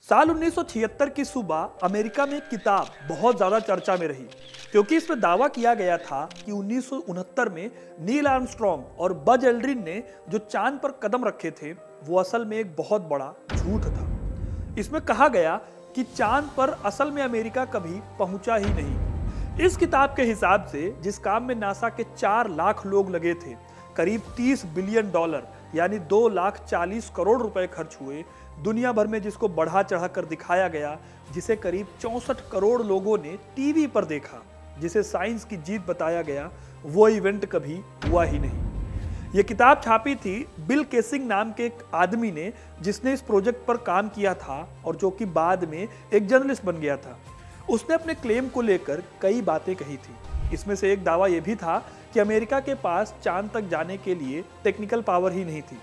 साल 1976 की सुबह अमेरिका में एक किताब बहुत ज्यादा चर्चा में रही क्योंकि इसमें दावा किया गया था कि 1969 में नील आर्मस्ट्रॉन्ग और बज एल्ड्रिन ने जो चांद पर कदम रखे थे वो असल में एक बहुत बड़ा झूठ था। इसमें कहा गया कि चांद पर असल में अमेरिका कभी पहुंचा ही नहीं। इस किताब के हिसाब से जिस काम में नासा के 4 लाख लोग लगे थे, करीब $30 बिलियन यानी 2,40 करोड़ रुपए खर्च हुए, दुनिया भर में जिसको बढ़ा चढ़ा कर दिखाया गया, जिसे करीब 64 करोड़ लोगों ने टीवी पर देखा, जिसे साइंस की जीत बताया गया, वो इवेंट कभी हुआ ही नहीं। यह किताब छापी थी बिल केसिंग नाम के एक आदमी ने, जिसने इस प्रोजेक्ट पर काम किया था और जो कि बाद में एक जर्नलिस्ट बन गया था। उसने अपने क्लेम को लेकर कई बातें कही थी। इसमें से एक दावा यह भी था कि अमेरिका के पास चांद तक जाने के लिए टेक्निकल पावर ही नहीं थी।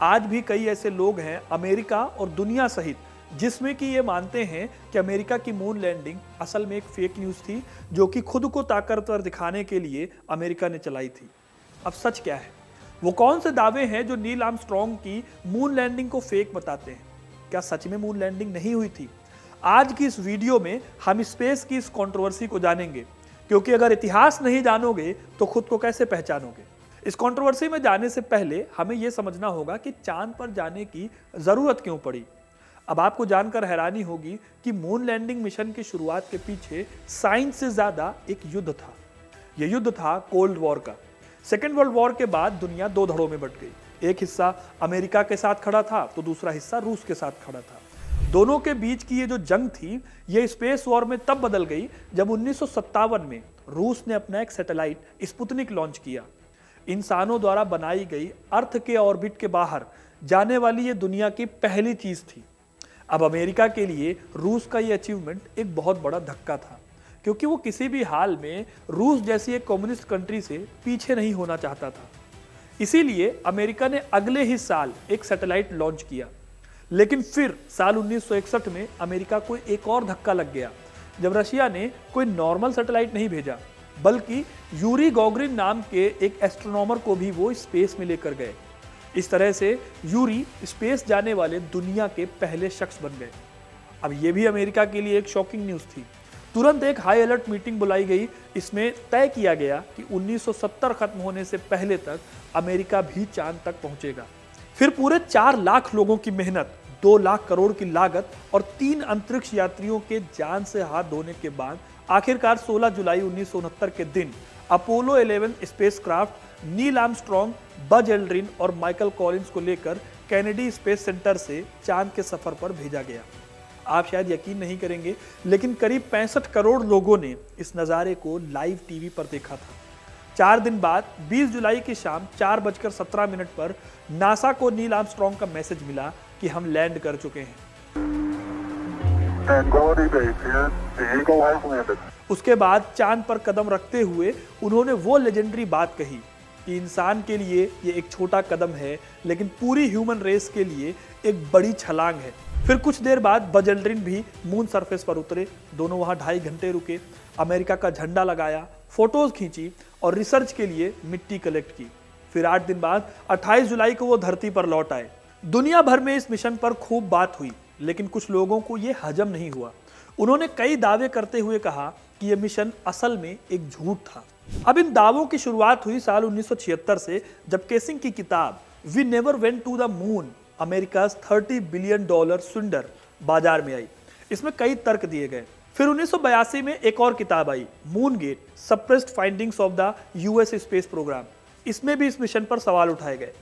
आज भी कई ऐसे लोग हैं अमेरिका और दुनिया सहित जिसमें कि ये मानते हैं कि अमेरिका की मून लैंडिंग असल में एक फेक न्यूज़ थी, जो कि खुद को ताकतवर दिखाने के लिए अमेरिका ने चलाई थी। अब सच क्या है? वो कौन से दावे हैं जो नील आर्मस्ट्रॉन्ग की मून लैंडिंग को फेक बताते हैं? क्या सच में मून लैंडिंग नहीं हुई थी? आज की इस वीडियो में हम स्पेस की इस कंट्रोवर्सी को जानेंगे, क्योंकि अगर इतिहास नहीं जानोगे तो खुद को कैसे पहचानोगे। इस कंट्रोवर्सी में जाने से पहले हमें यह समझना होगा कि चांद पर जाने की जरूरत क्यों पड़ी। अब आपको जानकर हैरानी होगी कि मून लैंडिंग मिशन की शुरुआत के पीछे साइंस से ज्यादा एक युद्ध था। यह युद्ध था कोल्ड वॉर का। सेकेंड वर्ल्ड वॉर के बाद दुनिया 2 धड़ों में बट गई। एक हिस्सा अमेरिका के साथ खड़ा था तो दूसरा हिस्सा रूस के साथ खड़ा था। दोनों के बीच की ये जो जंग थी, ये स्पेस वॉर में तब बदल गई जब 1957 में रूस ने अपना एक सैटेलाइट स्पुतनिक लॉन्च किया। इंसानों द्वारा बनाई गई अर्थ के ऑर्बिट के बाहर जाने वाली ये दुनिया की पहली चीज थी। अब अमेरिका के लिए रूस का ये अचीवमेंट एक बहुत बड़ा धक्का था, क्योंकि वो किसी भी हाल में रूस जैसी एक कम्युनिस्ट कंट्री से पीछे नहीं होना चाहता था। इसीलिए अमेरिका ने अगले ही साल एक सैटेलाइट लॉन्च किया। लेकिन फिर साल 1961 में अमेरिका को एक और धक्का लग गया, जब रशिया ने कोई नॉर्मल सैटेलाइट नहीं भेजा, बल्कि यूरी गॉगरिन नाम के एक एस्ट्रोनॉमर को भी वो स्पेस में लेकर गए। इस तरह से यूरी स्पेस जाने वाले दुनिया के पहले शख्स बन गए। अब ये भी अमेरिका के लिए एक शॉकिंग न्यूज़ थी। तुरंत एक हाई अलर्ट मीटिंग बुलाई गई। इसमें तय किया गया कि 1970 खत्म होने से पहले तक अमेरिका भी चांद तक पहुंचेगा। फिर पूरे 4 लाख लोगों की मेहनत, 2 लाख करोड़ की लागत और 3 अंतरिक्ष यात्रियों के जान से हाथ धोने के बाद आखिरकार 16 जुलाई 1969 के दिन Apollo 11 spacecraft Neil Armstrong, Buzz Aldrin और माइकल कॉलिंस को लेकर कैनेडी स्पेस सेंटर से चांद के सफर पर भेजा गया। आप शायद यकीन नहीं करेंगे, लेकिन करीब 65 करोड़ लोगों ने इस नज़ारे को लाइव टीवी पर देखा था। 4 दिन बाद 20 जुलाई की शाम 4:17 पर नासा को नील आर्मस्ट्रॉन्ग का मैसेज मिला कि हम लैंड कर चुके हैं। उसके बाद चांद पर कदम रखते हुए उन्होंने वो लेजेंडरी बात कही कि इंसान के लिए ये एक छोटा कदम है, लेकिन पूरी ह्यूमन रेस के लिए एक बड़ी छलांग है। फिर कुछ देर बाद बज एल्ड्रिन भी मून सरफेस पर उतरे। दोनों वहां 2.5 घंटे रुके, अमेरिका का झंडा लगाया, फोटोज खींची और रिसर्च के लिए मिट्टी कलेक्ट की। फिर 8 दिन बाद 28 जुलाई को वो धरती पर लौट आए। दुनिया भर में इस मिशन पर खूब बात हुई, लेकिन कुछ लोगों को ये हजम नहीं हुआ। उन्होंने कई दावे करते हुए कहा कि यह मिशन असल में एक झूठ था। अब इन दावों की शुरुआत हुई साल 1976 से, जब केसिंग की किताब we never went to the moon, America $30 billion swindle बाजार में आई। इसमें कई तर्क दिए गए। फिर 1982 में एक और किताब आई, moongate suppressed findings of the US space program. इसमें भी इस मिशन पर सवाल उठाए गए।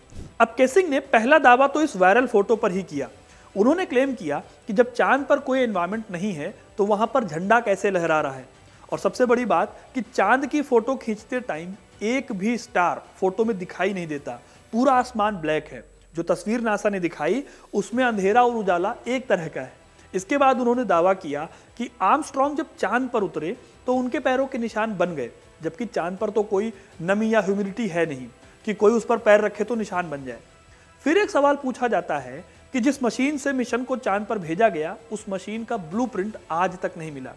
अब केसिंग ने पहला दावा तो इस वायरल फोटो पर ही किया। उन्होंने क्लेम किया कि जब चांद पर कोई एनवायरमेंट नहीं है तो वहां पर झंडा कैसे लहरा रहा है, और सबसे बड़ी बात कि चांद की फोटो खींचते टाइम एक भी स्टार फोटो में दिखाई नहीं देता, पूरा आसमान ब्लैक है। जो तस्वीर नासा ने दिखाई उसमें अंधेरा और उजाला एक तरह का है। इसके बाद उन्होंने दावा किया कि आर्मस्ट्रॉन्ग जब चांद पर उतरे तो उनके पैरों के निशान बन गए, जबकि चांद पर तो कोई नमी या ह्यूमिडिटी है नहीं कि कोई उस पर पैर रखे तो निशान बन जाए। फिर एक सवाल पूछा जाता है कि जिस मशीन से मिशन को चांद पर भेजा गया, उस मशीन का ब्लूप्रिंट आज तक नहीं मिला।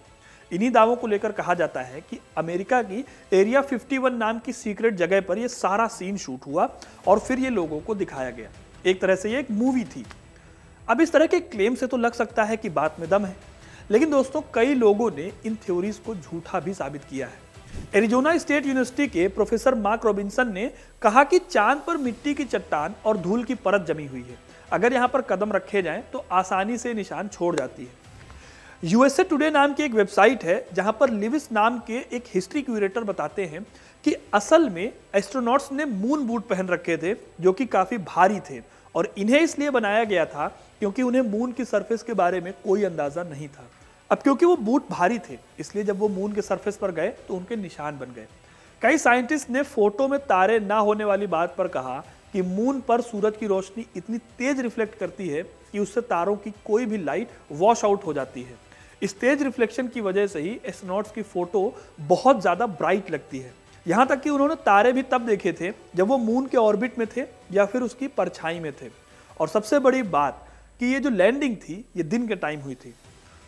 इन्हीं दावों को लेकर कहा जाता है कि अमेरिका की एरिया 51 नाम की सीक्रेट जगह पर यह सारा सीन शूट हुआ और फिर ये लोगों को दिखाया गया। एक तरह से ये एक मूवी थी। अब इस तरह के क्लेम से तो लग सकता है कि बात में दम है, लेकिन दोस्तों कई लोगों ने इन थ्योरीज को झूठा भी साबित किया है। एरिजोना स्टेट यूनिवर्सिटी के प्रोफेसर मार्क रॉबिन्सन ने कहा कि चांद पर मिट्टी की चट्टान और धूल की परत जमी हुई है। अगर यहाँ पर कदम रखे जाएं तो आसानी से निशान छोड़ जाती है। यूएसए टुडे नाम की एक वेबसाइट है जहां पर लिविस नाम के एक हिस्ट्री क्यूरेटर बताते हैं कि असल में एस्ट्रोनॉट्स ने मून बूट पहन रखे थे जो कि काफी भारी थे, और इन्हें इसलिए बनाया गया था क्योंकि उन्हें मून की सरफेस के बारे में कोई अंदाजा नहीं था। अब क्योंकि वो बूट भारी थे इसलिए जब वो मून के सरफेस पर गए तो उनके निशान बन गए। कई साइंटिस्ट ने फोटो में तारे ना होने वाली बात पर कहा कि मून पर सूरज की रोशनी इतनी तेज रिफ्लेक्ट करती है कि उससे तारों की कोई भी लाइट वॉश आउट हो जाती है। इस तेज रिफ्लेक्शन की वजह से ही एस्ट्रोनॉट्स की फोटो बहुत ज्यादा ब्राइट लगती है। यहां तक कि उन्होंने तारे भी तब देखे थे जब वो मून के ऑर्बिट में थे या फिर उसकी परछाई में थे। और सबसे बड़ी बात कि ये जो लैंडिंग थी ये दिन के टाइम हुई थी।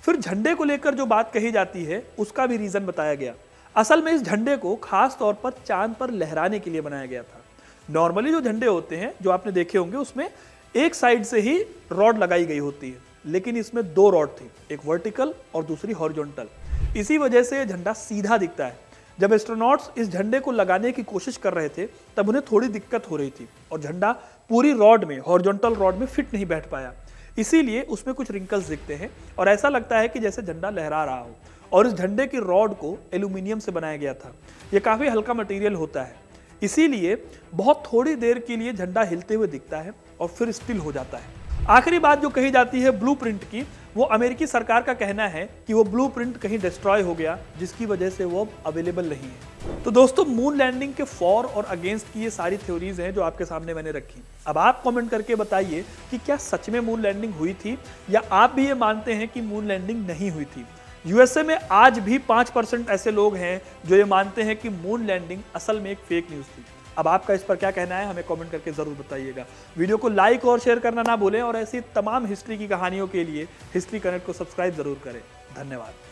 फिर झंडे को लेकर जो बात कही जाती है उसका भी रीजन बताया गया। असल में इस झंडे को खास तौर पर चांद पर लहराने के लिए बनाया गया था। नॉर्मली जो झंडे होते हैं जो आपने देखे होंगे उसमें एक साइड से ही रॉड लगाई गई होती है, लेकिन इसमें दो रॉड थी, एक वर्टिकल और दूसरी हॉरिजॉन्टल। इसी वजह से झंडा सीधा दिखता है। जब एस्ट्रोनॉट्स इस झंडे को लगाने की कोशिश कर रहे थे तब उन्हें थोड़ी दिक्कत हो रही थी और झंडा पूरी रॉड में, हॉरिजॉन्टल रॉड में फिट नहीं बैठ पाया, इसीलिए उसमें कुछ रिंकल्स दिखते हैं और ऐसा लगता है कि जैसे झंडा लहरा रहा हो। और इस झंडे की रॉड को एल्यूमिनियम से बनाया गया था। यह काफी हल्का मटेरियल होता है, इसीलिए बहुत थोड़ी देर के लिए झंडा हिलते हुए दिखता है और फिर स्टिल हो जाता है। आखिरी बात जो कही जाती है ब्लूप्रिंट की, वो अमेरिकी सरकार का कहना है कि वो ब्लूप्रिंट कहीं डिस्ट्रॉय हो गया जिसकी वजह से वो अवेलेबल नहीं है। तो दोस्तों मून लैंडिंग के फॉर और अगेंस्ट की ये सारी थ्योरीज हैं जो आपके सामने मैंने रखी। अब आप कमेंट करके बताइए कि क्या सच में मून लैंडिंग हुई थी या आप भी ये मानते हैं कि मून लैंडिंग नहीं हुई थी। यूएसए में आज भी 5% ऐसे लोग हैं जो ये मानते हैं कि मून लैंडिंग असल में एक फेक न्यूज़ थी। अब आपका इस पर क्या कहना है हमें कमेंट करके जरूर बताइएगा। वीडियो को लाइक और शेयर करना ना भूलें और ऐसी तमाम हिस्ट्री की कहानियों के लिए हिस्ट्री कनेक्ट को सब्सक्राइब जरूर करें। धन्यवाद।